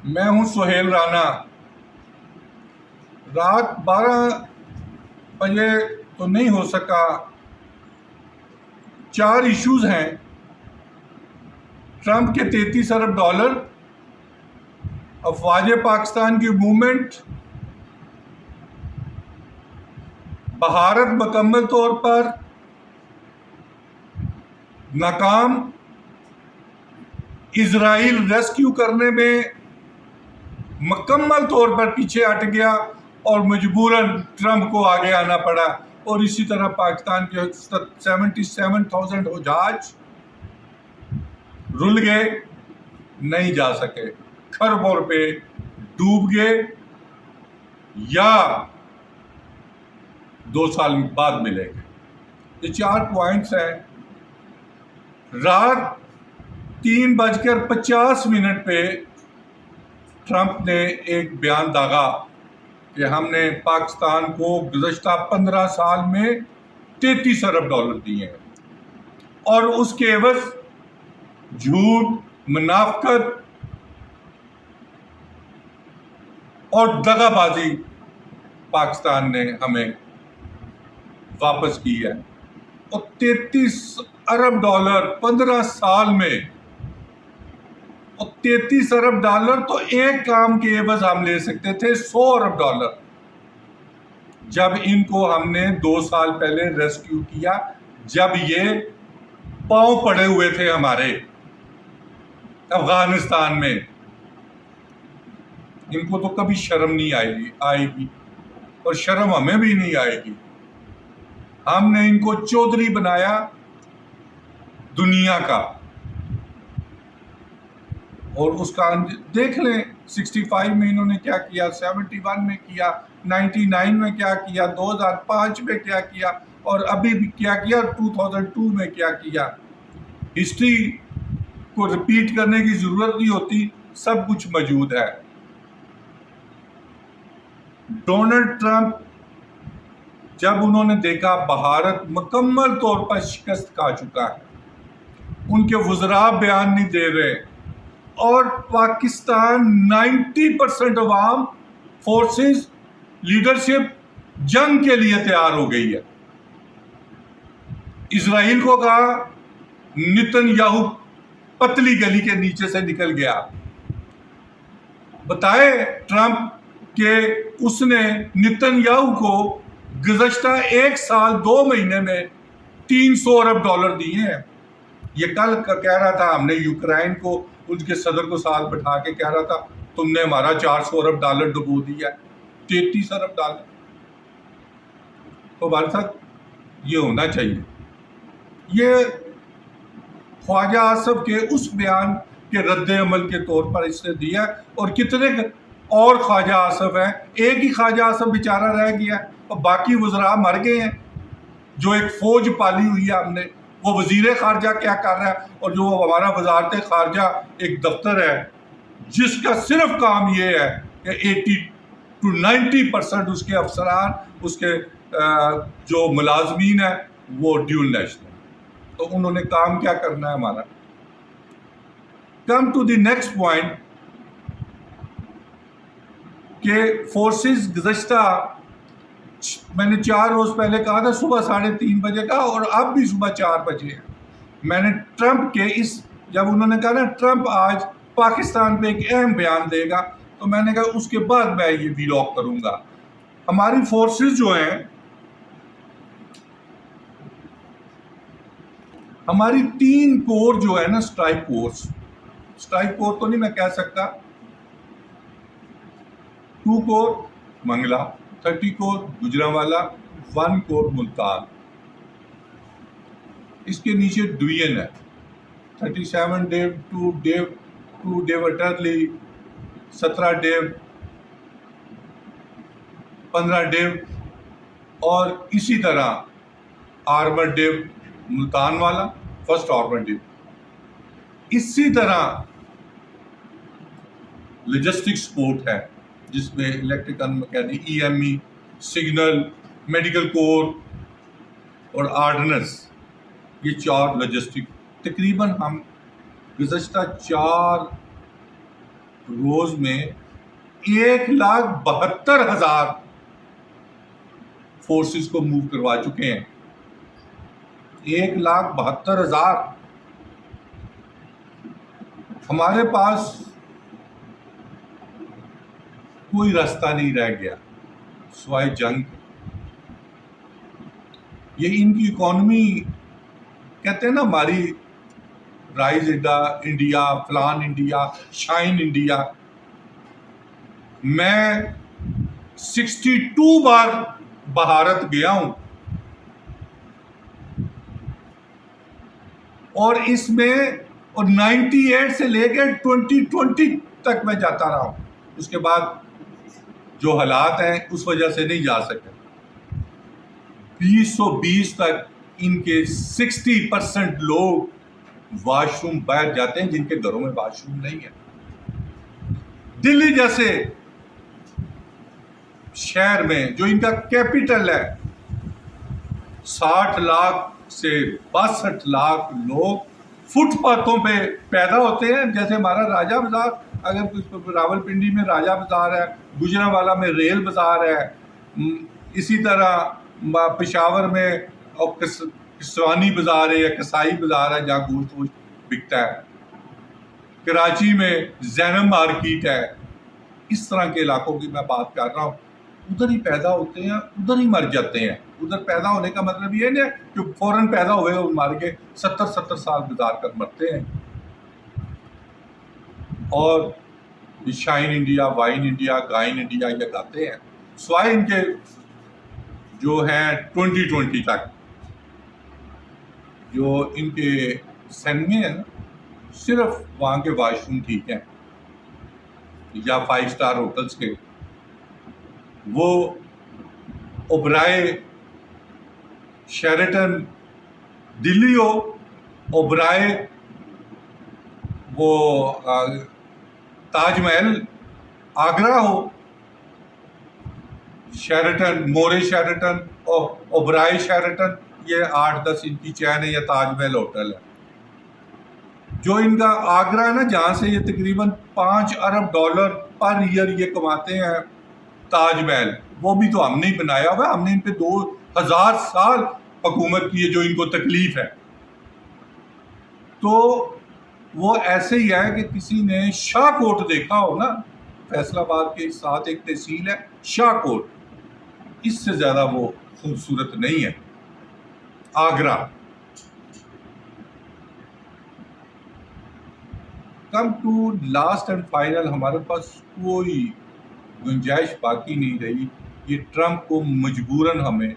میں ہوں سہیل رانا۔ رات 12 بجے تو نہیں ہو سکا، 4 ایشوز ہیں: ٹرمپ کے $33 ارب، افواج پاکستان کی موومنٹ، بھارت مکمل طور پر ناکام، اسرائیل ریسکیو کرنے میں مکمل طور پر پیچھے ہٹ گیا اور مجبوراً ٹرمپ کو آگے آنا پڑا، اور اسی طرح پاکستان کے 77,000 حجاج رل گئے، نہیں جا سکے، خربوں روپے ڈوب گئے یا 2 سال بعد ملے گے۔ یہ 4 پوائنٹس ہیں۔ رات 3:50 پہ ٹرمپ نے ایک بیان داغا کہ ہم نے پاکستان کو گزشتہ 15 سال میں $33 ارب دیے ہیں، اور اس کے عوض جھوٹ، منافقت اور دغا بازی پاکستان نے ہمیں واپس کی ہے۔ اور $33 ارب 15 سال میں، اور $33 ارب تو ایک کام کے عوض ہم لے سکتے تھے $100 ارب، جب ان کو ہم نے 2 سال پہلے ریسکیو کیا، جب یہ پاؤں پڑے ہوئے تھے ہمارے افغانستان میں۔ ان کو تو کبھی شرم نہیں آئے گی، اور شرم ہمیں بھی نہیں آئے گی۔ ہم نے ان کو چودھری بنایا دنیا کا، اور اس کا دیکھ لیں، 65 میں انہوں نے کیا کیا، 71 میں کیا، 99 میں کیا کیا، 2005 میں کیا کیا، اور ابھی بھی کیا کیا، 2002 میں کیا کیا۔ ہسٹری کو رپیٹ کرنے کی ضرورت نہیں ہوتی، سب کچھ موجود ہے۔ ڈونلڈ ٹرمپ جب انہوں نے دیکھا بھارت مکمل طور پر شکست کھا چکا ہے، ان کے وزراء بیان نہیں دے رہے، اور پاکستان 90% عوام، فورسز، لیڈرشپ جنگ کے لیے تیار ہو گئی ہے۔ اسرائیل کو کہا نتن یاہو پتلی گلی کے نیچے سے نکل گیا۔ بتائے ٹرمپ کہ اس نے نتن یاہو کو گزشتہ 1 سال 2 مہینے میں $300 ارب دیے ہیں۔ یہ کل کہہ رہا تھا، ہم نے یوکرائن کو، ان کے صدر کو ساتھ بٹھا کے کہہ رہا تھا، تم نے ہمارا $400 ارب ڈبو دیا، $33 ارب۔ تو ہمارے ساتھ یہ ہونا چاہیے۔ یہ خواجہ آصف کے اس بیان کے رد عمل کے طور پر اس نے دیا، اور کتنے اور خواجہ آصف ہیں، ایک ہی خواجہ آصف بیچارہ رہ گیا، اور باقی وزراء مر گئے ہیں۔ جو ایک فوج پالی ہوئی ہے ہم نے، وہ وزیر خارجہ کیا کر رہا ہے، اور جو ہمارا وزارت خارجہ ایک دفتر ہے جس کا صرف کام یہ ہے کہ 80 to 90% اس کے افسران، اس کے جو ملازمین ہیں وہ ڈیول نیشنل، تو انہوں نے کام کیا کرنا ہے ہمارا۔ Come to the next point کہ فورسز گزشتہ، میں نے 4 روز پہلے کہا تھا صبح 3:30 بجے کا، اور اب بھی صبح 4 بجے ہے۔ میں نے ٹرمپ کے جب انہوں نے کہا نا ٹرمپ آج پاکستان پہ ایک اہم بیان دے گا، تو میں نے کہا اس کے بعد میں یہ ویلاگ کروں گا۔ ہماری فورسز جو ہیں، ہماری 3 کور جو ہے نا، اسٹرائک کور تو نہیں میں کہہ سکتا، 2 کور منگلا، 30 کور گجرانوالہ، 1 کور ملتان۔ اس کے نیچے ڈویژن ہے، 37 ڈیو اٹرلی، 17 ڈیو، 15 ڈیو، اور اسی طرح آرمر ڈیو ملتان والا، 1 آرمر ڈیو۔ اسی طرح لوجسٹک سپورٹ ہے، جس میں electrical, mechanic, EME، signal, medical کور اور آرڈننس، یہ 4 لوجسٹک۔ تقریباً ہم گزشتہ روز میں 1,72,000 فورسز کو موو کروا چکے ہیں. 1,72,000. ہمارے پاس کوئی راستہ نہیں رہ گیا سوائے جنگ. یہ ان کی اکانومی کہتے ہیں نا ہماری رائز انڈیا، فلان انڈیا، شائن انڈیا. میں 62 بار بھارت گیا ہوں اور اس میں 98 سے لے کے 2020 تک میں جاتا رہا ہوں. اس کے بعد جو حالات ہیں اس وجہ سے نہیں جا سکے. 2020 تک ان کے 60% لوگ واش روم باہر جاتے ہیں جن کے گھروں میں واش روم نہیں ہے. دلی جیسے شہر میں جو ان کا کیپٹل ہے، 60 لاکھ سے 62 لاکھ لوگ فٹ پاتھوں پہ پیدا ہوتے ہیں. جیسے ہمارا راجہ بازار، اگر راول پنڈی میں راجہ بازار ہے، گجرانوالہ میں ریل بازار ہے، اسی طرح پشاور میں کسوانی بازار ہے یا کسائی بازار ہے جہاں گوشت بکتا ہے، کراچی میں زینب مارکیٹ ہے. اس طرح کے علاقوں کی میں بات کر رہا ہوں. ادھر ہی پیدا ہوتے ہیں، ادھر ہی مر جاتے ہیں. ادھر پیدا ہونے کا مطلب یہ نہیں کہ فوراً پیدا ہوئے اور مر کے 70 سال گزار کر مرتے ہیں. اور شائن انڈیا، وائن انڈیا، گائن انڈیا یہ گاتے ہیں سوائے ان کے جو ہیں 2020 تک جو ان کے سین میں ہیں. صرف وہاں کے واش روم ٹھیک ہیں یا 5 اسٹار ہوٹلس کے. وہ اوبرائے شیرٹن دلی ہو، اوبرائے وہ تاج محل آگرہ ہو، شیرٹن، مورے شیرٹن اور اوبرائے شیرٹن، یہ 8-10 ان کی چین ہے یا تاج محل ہوٹل ہے. جو ان کا آگرہ ہے نا جہاں سے یہ تقریباً $5 ارب پر ایئر یہ کماتے ہیں تاج محل، وہ بھی تو ہم نے ہی بنایا ہوا ہے. ہم نے ان پہ 2000 سال حکومت کی ہے جو ان کو تکلیف ہے. تو وہ ایسے ہی ہے کہ کسی نے شاہ کوٹ دیکھا ہو نا، فیصل آباد کے ساتھ ایک تحصیل ہے شاہ کوٹ، اس سے زیادہ وہ خوبصورت نہیں ہے Agra. Come to last and final, ہمارے پاس کوئی گنجائش باقی نہیں رہی. یہ ٹرمپ کو مجبوراً ہمیں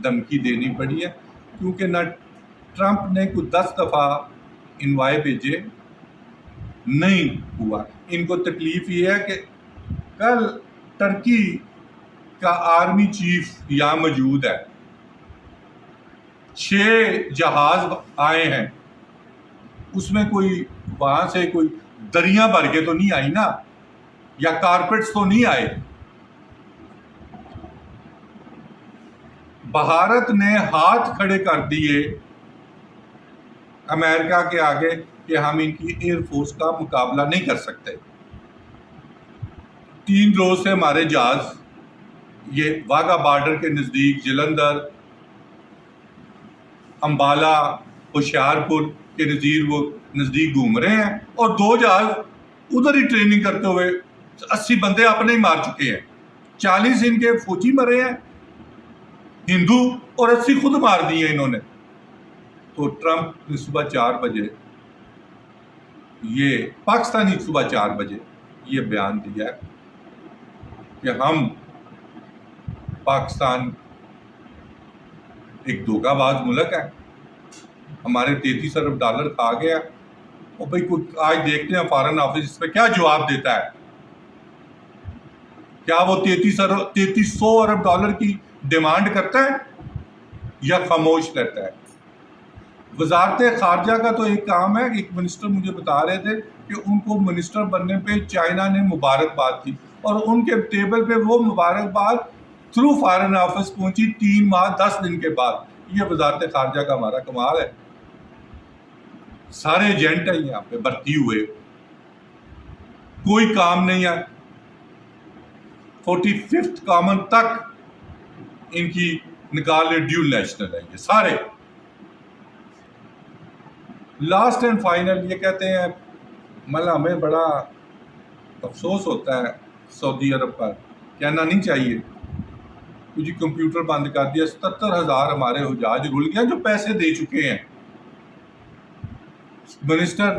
دھمکی دینی پڑی ہے کیونکہ نہ ٹرمپ نے کوئی 10 دفعہ انوائے بھیجے نہیں ہوا. ان کو تکلیف یہ ہے کہ کل ٹرکی کا آرمی چیف یہاں موجود ہے، 6 جہاز آئے ہیں، اس میں کوئی وہاں سے کوئی دریاں بھر کے تو نہیں آئی نا، یا کارپیٹس تو نہیں آئے. بھارت نے ہاتھ کھڑے کر دیے امریکہ کے آگے کہ ہم ان کی ایئر فورس کا مقابلہ نہیں کر سکتے. 3 روز سے ہمارے جہاز یہ واگا بارڈر کے نزدیک جلندھر، امبالہ، ہوشیارپور کے نزدیک گھوم رہے ہیں اور 2 جہاز ادھر ہی ٹریننگ کرتے ہوئے 80 بندے اپنے ہی مار چکے ہیں. 40 ان کے فوجی مرے ہیں ہندو اور 80 خود مار دیے انہوں نے. تو ٹرمپ نے صبح 4 بجے یہ پاکستانی صبح 4 بجے یہ بیان دیا ہے کہ ہم پاکستان ایک دھوکہ باز ملک ہے، ہمارے $33 ارب کھا گیا. اور بھائی آج دیکھتے ہیں فارن آفس اس پہ کیا جواب دیتا ہے. کیا وہ 3300 ارب ڈالر کی ڈیمانڈ کرتا ہے یا خاموش رہتا ہے؟ وزارت خارجہ کا تو ایک کام ہے. ایک منسٹر مجھے بتا رہے تھے کہ ان کو منسٹر بننے پہ چائنا نے مبارکباد دی اور ان کے ٹیبل پہ وہ مبارکباد تھرو فارن آفس پہنچی 3 ماہ 10 دن کے بعد. یہ وزارت خارجہ کا ہمارا کمال ہے. سارے ایجنٹ ہیں یہاں پہ بھرتی ہوئے، کوئی کام نہیں ہے. 45th کامن تک ان کی نکال لے ڈیول نیشنل ہے یہ سارے. لاسٹ اینڈ فائنل یہ کہتے ہیں مطلب ہمیں بڑا افسوس ہوتا ہے سعودی عرب پر، کہنا نہیں چاہیے، جی کمپیوٹر بند کر دیا. 77,000 ہمارے حجاج رول گیا جو پیسے دے چکے ہیں. منسٹر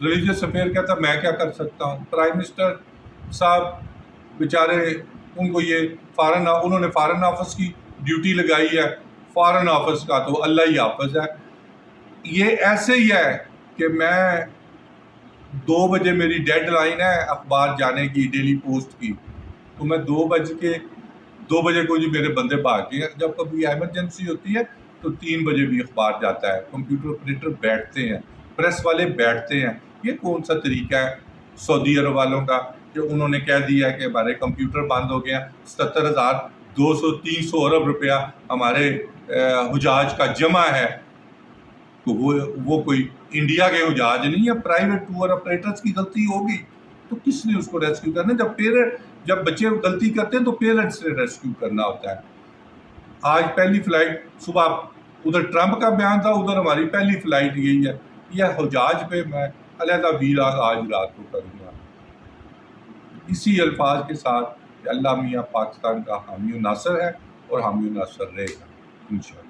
ریلیجیس افیئر کہتا میں کیا کر سکتا ہوں. پرائم منسٹر صاحب بیچارے ان کو یہ انہوں نے فارن آفس کی ڈیوٹی لگائی ہے. فارن آفس کا تو اللہ ہی حافظ ہے. یہ ایسے ہی ہے کہ میں 2 بجے میری ڈیڈ لائن ہے اخبار جانے کی ڈیلی پوسٹ کی، تو میں 2 بجے کو جی میرے بندے بھاگتے ہیں. جب کبھی ایمرجنسی ہوتی ہے تو 3 بجے بھی اخبار جاتا ہے. کمپیوٹر آپریٹر بیٹھتے ہیں، پریس والے بیٹھتے ہیں. یہ کون سا طریقہ ہے سعودی عرب والوں کا جو انہوں نے کہہ دیا کہ ہمارے کمپیوٹر بند ہو گیا. 77,200-300 ارب روپیہ ہمارے حجاج کا جمع ہے. تو وہ کوئی انڈیا کے حجاج نہیں ہے، پرائیویٹ ٹور آپریٹرز کی غلطی ہوگی تو کس نے اس کو ریسکیو کرنا؟ جب بچے غلطی کرتے ہیں تو پیرنٹس سے ریسکیو کرنا ہوتا ہے. آج پہلی فلائٹ صبح ادھر ٹرمپ کا بیان تھا، ادھر ہماری پہلی فلائٹ گئی ہے. یہ حجاج پہ میں علیحدہ ویراگ آج رات کو کروں گا. اسی الفاظ کے ساتھ کہ اللہ میاں پاکستان کا حامی و ناصر ہے اور حامی و ناصر رہے گا انشاءاللہ.